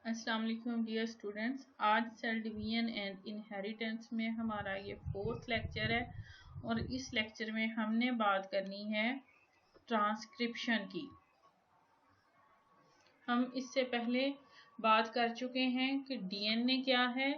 अस्सलाम वालेकुम dear students. आज सेल डिवीजन एंड इनहेरिटेंस में हमारा ये 4th लेक्चर है और इस लेक्चर में हमने बात करनी है ट्रांसक्रिप्शन की। हम इससे पहले बात कर चुके हैं कि डीएनए क्या है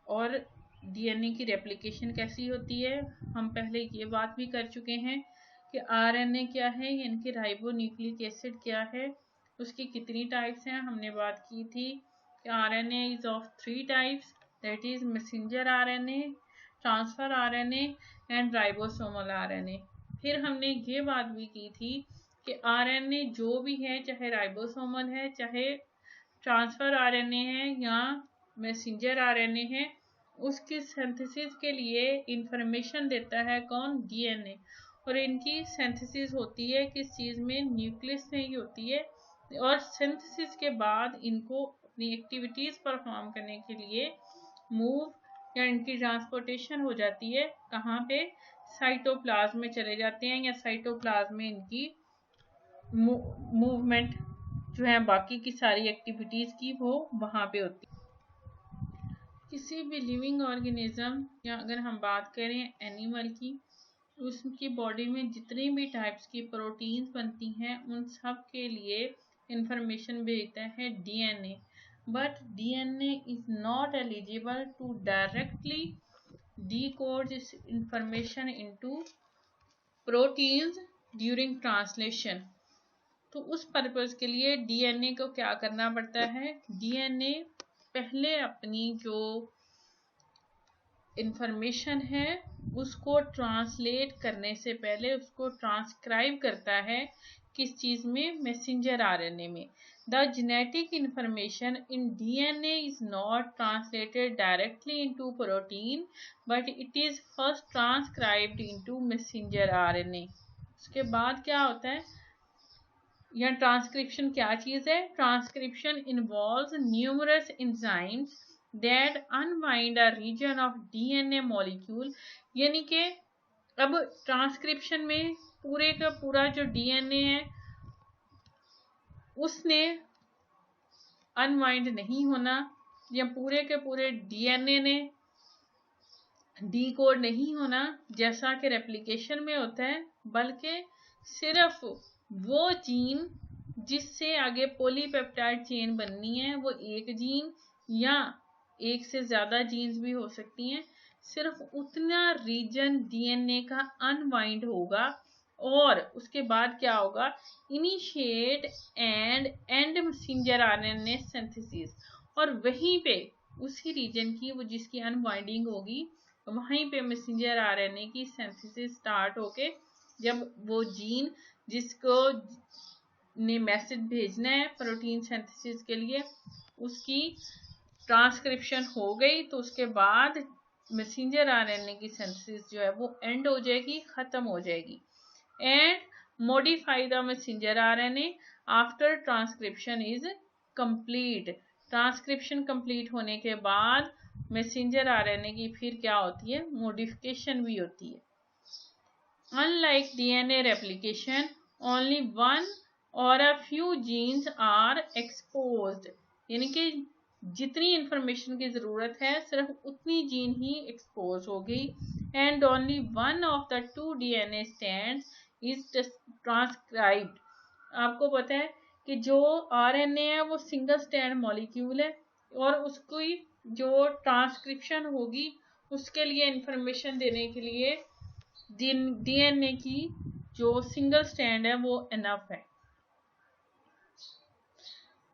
और डीएनए की रेप्लिकेशन कैसी होती है। हम पहले ये बात भी कर चुके हैं कि आरएनए क्या है, यानी कि राइबोन्यूक्लिक एसिड क्या है, उसकी कितनी टाइप्स हैं। हमने बात की थी कि RNA is of 3 types, that is messenger RNA, transfer RNA and ribosomal RNA. फिर हमने ये बात भी की थी कि आरएनए जो भी है, चाहे राइबोसोमल है, चाहे ट्रांसफर आरएनए है या मैसेंजर आरएनए है, उसकी सिंथेसिस के लिए इंफॉर्मेशन देता है कौन? डीएनए। और इनकी सिंथेसिस होती है किस चीज़ में? न्यूक्लियस में ही होती है। और सिंथेसिस के बाद इनको अपनी एक्टिविटीज़ परफॉर्म करने के लिए मूव या इनकी ट्रांसपोर्टेशन हो जाती है। कहाँ पे? साइटोप्लाज्म में चले जाते हैं या साइटोप्लाज्म में इनकी मूवमेंट जो है बाकी की सारी एक्टिविटीज़ की वो वहाँ पे होती है। किसी भी लिविंग ऑर्गेनिज्म या अगर हम बात करें एनिमल की, उसकी बॉडी में जितनी भी टाइप्स की प्रोटीन्स बनती हैं उन सब के लिए इंफॉर्मेशन भेजता है DNA. But DNA is not eligible to directly decode this information into proteins during translation। तो उस पर्पस के लिए डीएनए को क्या करना पड़ता है? डीएनए पहले अपनी जो इंफॉर्मेशन है उसको ट्रांसलेट करने से पहले उसको ट्रांसक्राइब करता है किस चीज़ में? मैसेंजर आरएनए में। The genetic information in DNA is not translated directly into protein but it is first transcribed into messenger RNA. उसके बाद क्या होता है? या ट्रांसक्रिप्शन क्या चीज़ है? Transcription involves numerous enzymes that unwind a region of DNA molecule। यानी कि अब ट्रांसक्रिप्शन में पूरे का पूरा जो डीएनए है उसने अनवाइंड नहीं होना या पूरे के पूरे डीएनए ने डीकोड नहीं होना जैसा कि रेप्लिकेशन में होता है, बल्कि सिर्फ वो जीन जिससे आगे पॉलीपेप्टाइड चेन बननी है, वो एक जीन या एक से ज़्यादा जीन्स भी हो सकती हैं, सिर्फ उतना रीजन डीएनए का अनवाइंड होगा। और उसके बाद क्या होगा? Initiate and and messenger RNA synthesis. और वहीं पे उसी रीजन की वो जिसकी अनवाइंडिंग होगी वहीं पे मैसेंजर आरएनए की सिंथेसिस स्टार्ट होके जब वो जीन जिसको ने मैसेज भेजना है प्रोटीन सिंथेसिस के लिए उसकी ट्रांसक्रिप्शन हो गई, तो उसके बाद मैसेंजर आरएनए की सिंथेसिस जो है वो एंड हो जाएगी, खत्म हो जाएगी। And modify the messenger RNA after transcription is complete. Transcription complete होने के बाद मैसेंजर आरएनए की फिर क्या होती है? मॉडिफिकेशन भी होती है। Unlike DNA replication only one और a few genes are exposed. यानी कि जितनी इंफॉर्मेशन की ज़रूरत है सिर्फ उतनी जीन ही एक्सपोज होगी। And only one of the 2 DNA strands is transcribed. आपको पता है कि जो आरएनए है वो सिंगल स्ट्रैंड मॉलिक्यूल है और उसकी जो ट्रांसक्रिप्शन होगी उसके लिए इंफॉर्मेशन देने के लिए डीएनए की जो सिंगल स्ट्रैंड है वो इनफ है।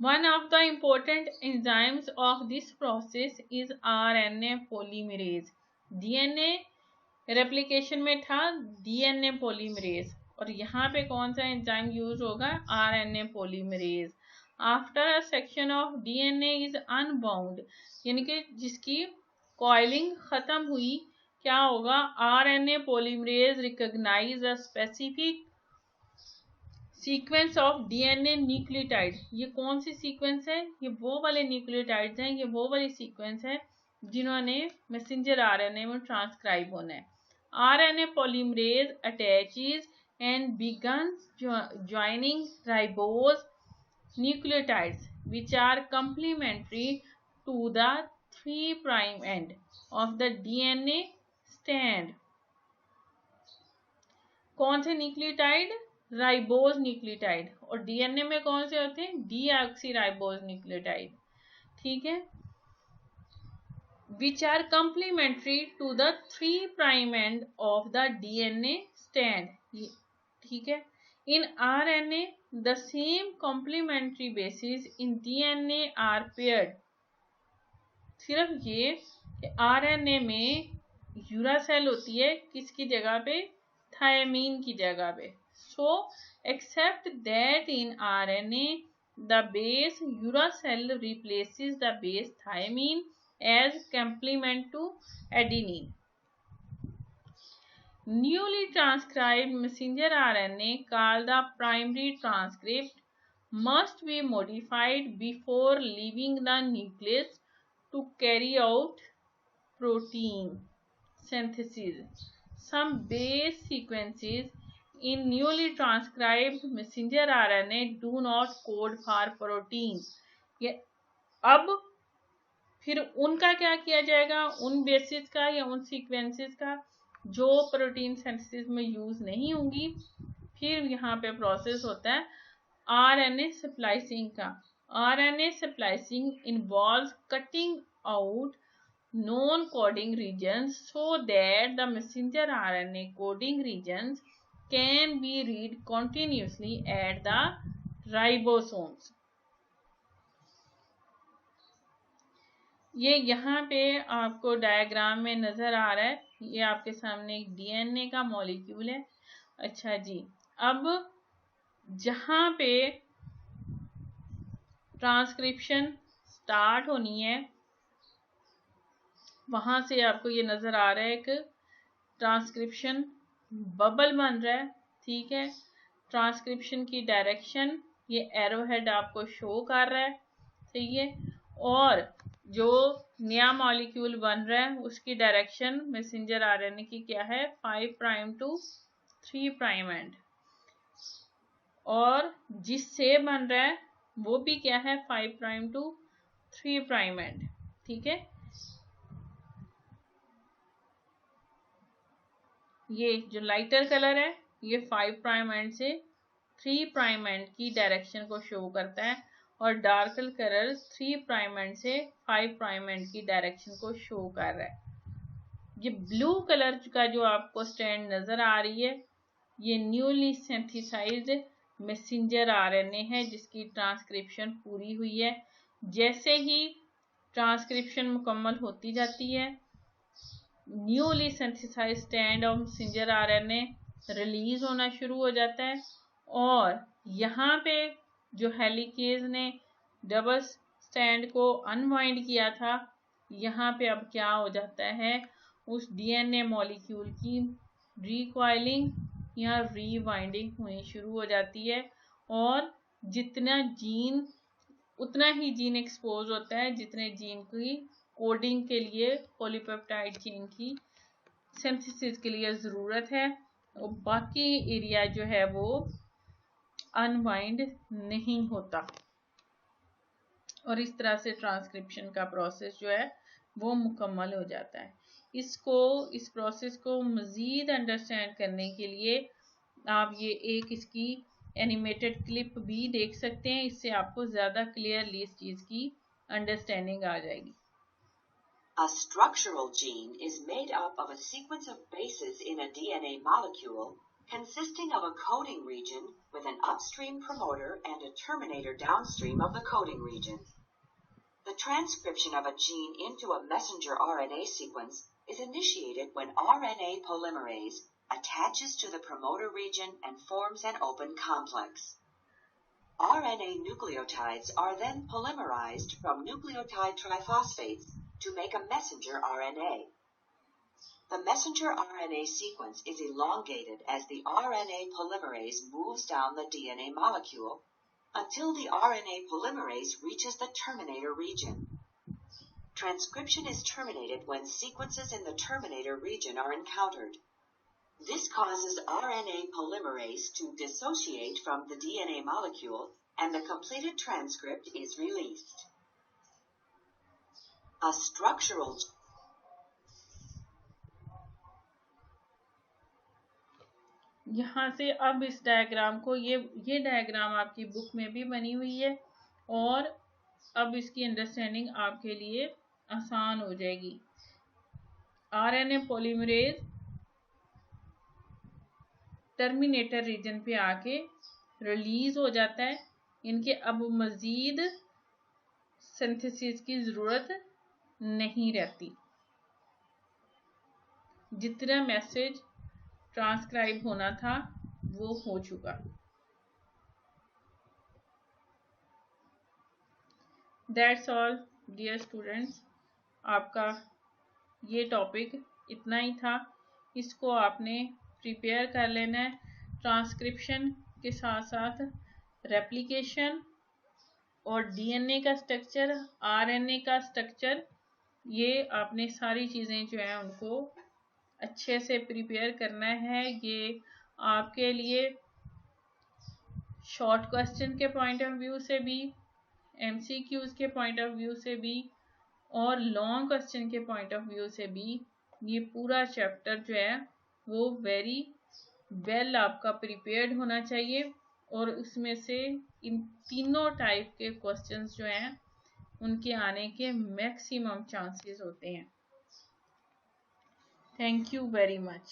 One of the important enzymes of this process is RNA polymerase। DNA replication में था DNA polymerase और यहाँ पे कौन सा एंजाइम यूज होगा? RNA polymerase। After a section of DNA is unbound, यानी कि जिसकी कॉइलिंग खत्म हुई, क्या होगा? RNA polymerase recognize a specific sequence of DNA nucleotide. ये कौन सी सीक्वेंस है? ये वो वाले न्यूक्लियोटाइड्स हैं, ये वो वाली सीक्वेंस है जिन्होंने मैसेंजर आरएनए में ट्रांसक्राइब होना है। RNA polymerase attaches and begins joining ribose nucleotides. which are complementary to the 3' end of the DNA strand. कौन से न्यूक्लियोटाइड? Ribose nucleotide. और डीएनए में कौन से होते हैं? Deoxyribose nucleotide. ठीक है, which are complementary to the 3' end of the DNA strand. ठीक है, in RNA the same complementary bases in DNA are paired. सिर्फ ये कि RNA में यूरासेल होती है किसकी जगह पे? थायमीन की जगह पे. So except that in RNA the base uracil replaces the base thymine as complement to adenine. Newly transcribed messenger RNA called the primary transcript must be modified before leaving the nucleus to carry out protein synthesis. Some base sequences in newly transcribed messenger RNA do not code for proteins. अब फिर उनका क्या किया जाएगा? उन basis का या उन सीक्वेंसेस का जो प्रोटीन सिंथेसिस में यूज नहीं होंगी, फिर यहाँ पे प्रोसेस होता है आरएनए स्प्लाइसिंग का. RNA splicing involves cutting out known coding regions so that the messenger RNA coding regions can be read continuously at the ribosomes. ये यहाँ पे आपको डायग्राम में नजर आ रहा है. ये आपके सामने एक डीएनए का मॉलिक्यूल है. अच्छा जी, अब जहाँ पे ट्रांसक्रिप्शन स्टार्ट होनी है वहां से आपको ये नजर आ रहा है एक ट्रांसक्रिप्शन बबल बन रहा है. ठीक है, ट्रांसक्रिप्शन की डायरेक्शन ये एरो हेड आपको शो कर रहा है. सही है, और जो नया मॉलिक्यूल बन रहा है उसकी डायरेक्शन मैसेंजर आरएनए की क्या है? 5' to 3' एंड. और जिससे बन रहा है वो भी क्या है? 5' to 3' एंड. ठीक है, ये जो लाइटर कलर है ये 5' एंड से 3' एंड की डायरेक्शन को शो करता है और डार्कर कलर 3' एंड से 5' एंड की डायरेक्शन को शो कर रहा है. ये ब्लू कलर का जो आपको स्ट्रैंड नजर आ रही है ये न्यूली सिंथेसाइज्ड मैसेंजर आरएनए है जिसकी ट्रांसक्रिप्शन पूरी हुई है. जैसे ही ट्रांसक्रिप्शन मुकम्मल होती जाती है newly synthesized strand of messenger RNA release होना शुरू हो जाता है और यहाँ पे जो हेलिकेज ने डबल स्ट्रैंड को अनवाइंड किया था यहाँ पे अब क्या हो जाता है? उस डीएनए मॉलिक्यूल की रिकॉइलिंग या रीवाइंडिंग होनी शुरू हो जाती है और जितना जीन उतना ही जीन एक्सपोज होता है जितने जीन की कोडिंग के लिए पॉलीपेप्टाइड चेन की सिंथेसिस के लिए ज़रूरत है और बाकी एरिया जो है वो अनवाइंड नहीं होता. और इस तरह से ट्रांसक्रिप्शन का प्रोसेस जो है वो मुकम्मल हो जाता है. इस प्रोसेस को मज़ीद अंडरस्टैंड करने के लिए आप ये एक इसकी एनिमेटेड क्लिप भी देख सकते हैं. इससे आपको ज़्यादा क्लियरली इस चीज़ की अंडरस्टैंडिंग आ जाएगी. A structural gene is made up of a sequence of bases in a DNA molecule consisting of a coding region with an upstream promoter and a terminator downstream of the coding region. The transcription of a gene into a messenger RNA sequence is initiated when RNA polymerase attaches to the promoter region and forms an open complex. RNA nucleotides are then polymerized from nucleotide triphosphates to make a messenger RNA. The messenger RNA sequence is elongated as the RNA polymerase moves down the DNA molecule until the RNA polymerase reaches the terminator region. Transcription is terminated when sequences in the terminator region are encountered. This causes RNA polymerase to dissociate from the DNA molecule and the completed transcript is released. A structural यहाँ से अब इस diagram को ये diagram आपकी book में भी बनी हुई है और अब इसकी अंडरस्टैंडिंग आपके लिए आसान हो जाएगी। आरएनए पॉलीमरेज टर्मिनेटर रीजन पे आके रिलीज हो जाता है। इनके अब मजीद सिंथेसिस की जरूरत नहीं रहती। जितना मैसेज ट्रांसक्राइब होना था वो हो चुका। दैट्स ऑल डियर स्टूडेंट्स, आपका ये टॉपिक इतना ही था। इसको आपने प्रिपेयर कर लेना है। ट्रांसक्रिप्शन के साथ साथ रेप्लिकेशन और डीएनए का स्ट्रक्चर, आरएनए का स्ट्रक्चर, ये आपने सारी चीज़ें जो हैं उनको अच्छे से प्रिपेयर करना है। ये आपके लिए शॉर्ट क्वेश्चन के पॉइंट ऑफ व्यू से भी, एमसीक्यूज के पॉइंट ऑफ व्यू से भी और लॉन्ग क्वेश्चन के पॉइंट ऑफ व्यू से भी ये पूरा चैप्टर जो है वो वेरी वेल आपका प्रिपेयर्ड होना चाहिए और उसमें से इन तीनों टाइप के क्वेश्चंस जो हैं उनके आने के मैक्सिमम चांसेस होते हैं। Thank you very much.